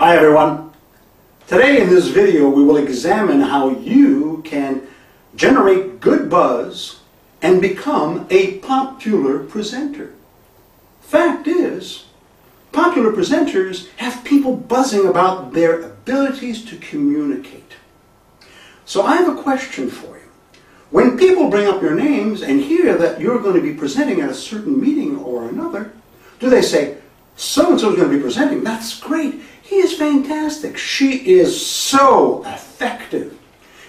Hi everyone. Today in this video we will examine how you can generate good buzz and become a popular presenter. Fact is, popular presenters have people buzzing about their abilities to communicate. So I have a question for you. When people bring up your names and hear that you're going to be presenting at a certain meeting or another, do they say, so-and-so is going to be presenting? That's great. He is fantastic. She is so effective.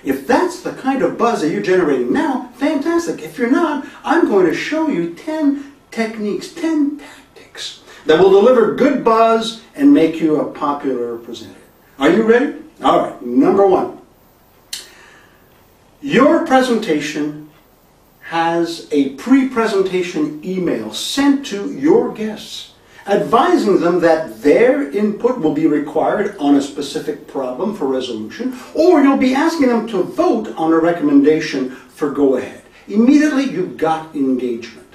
If that's the kind of buzz that you're generating now, fantastic. If you're not, I'm going to show you 10 techniques, 10 tactics that will deliver good buzz and make you a popular presenter. Are you ready? All right. Number one. Your presentation has a pre-presentation email sent to your guests, advising them that their input will be required on a specific problem for resolution, or you'll be asking them to vote on a recommendation for go-ahead. Immediately, you've got engagement.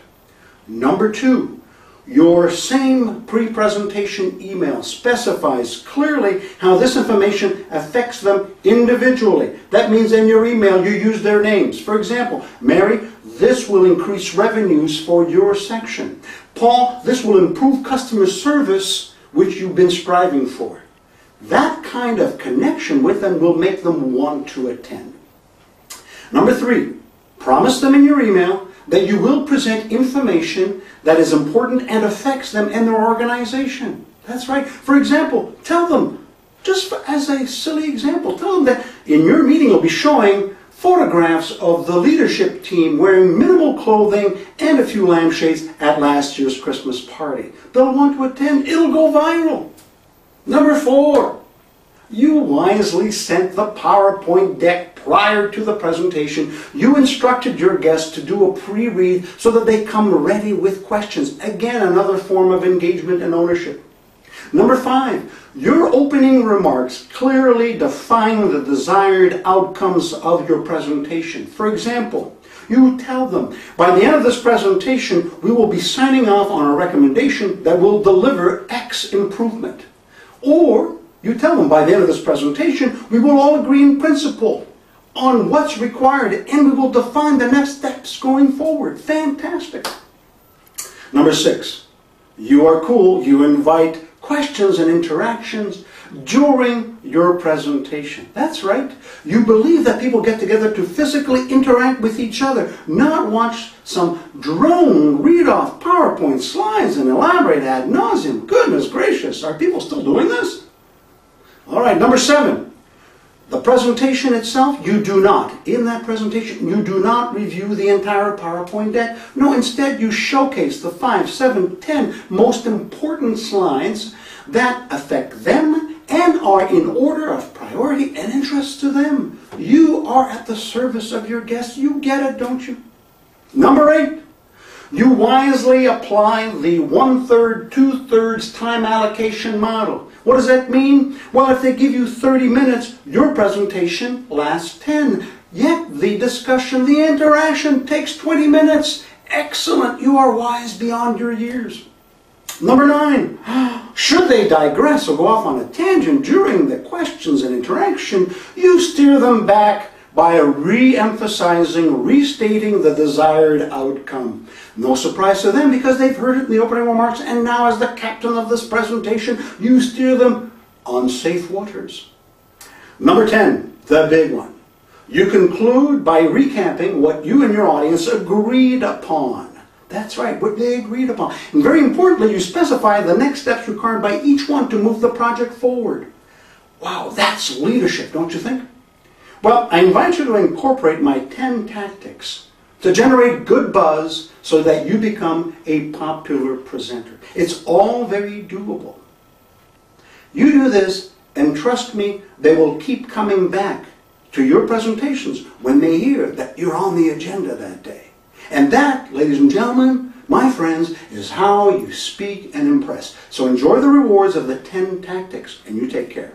Number two, your same pre-presentation email specifies clearly how this information affects them individually. That means in your email you use their names. For example, Mary, this will increase revenues for your section. Paul, this will improve customer service, which you've been striving for. That kind of connection with them will make them want to attend. Number three, promise them in your email that you will present information that is important and affects them and their organization. That's right. For example, tell them, just as a silly example, tell them that in your meeting you'll be showing photographs of the leadership team wearing minimal clothing and a few lampshades at last year's Christmas party. They'll want to attend. It'll go viral. Number four, you wisely sent the PowerPoint deck prior to the presentation. You instructed your guests to do a pre-read so that they come ready with questions. Again, another form of engagement and ownership. Number five, your opening remarks clearly define the desired outcomes of your presentation. For example, you tell them, by the end of this presentation, we will be signing off on a recommendation that will deliver X improvement. Or you tell them, by the end of this presentation, we will all agree in principle on what's required and we will define the next steps going forward. Fantastic. Number six, you are cool. You invite questions and interactions during your presentation. That's right. You believe that people get together to physically interact with each other, not watch some drone read-off PowerPoint slides and elaborate ad nauseum. Goodness gracious, are people still doing this? All right, number seven. The presentation itself, you do not. In that presentation, you do not review the entire PowerPoint deck. No, instead you showcase the 5, 7, 10 most important slides that affect them and are in order of priority and interest to them. You are at the service of your guests. You get it, don't you? Number 8. You wisely apply the 1/3, 2/3 time allocation model. What does that mean? Well, if they give you 30 minutes, your presentation lasts 10. Yet the discussion, the interaction takes 20 minutes. Excellent. You are wise beyond your years. Number 9. Should they digress or go off on a tangent during the questions and interaction, you steer them back by re-emphasizing, restating the desired outcome. No surprise to them because they've heard it in the opening remarks, and now as the captain of this presentation, you steer them on safe waters. Number 10, the big one. You conclude by recapping what you and your audience agreed upon. That's right, what they agreed upon. And very importantly, you specify the next steps required by each one to move the project forward. Wow, that's leadership, don't you think? Well, I invite you to incorporate my 10 tactics to generate good buzz so that you become a popular presenter. It's all very doable. You do this, and trust me, they will keep coming back to your presentations when they hear that you're on the agenda that day. And that, ladies and gentlemen, my friends, is how you speak and impress. So enjoy the rewards of the 10 tactics, and you take care.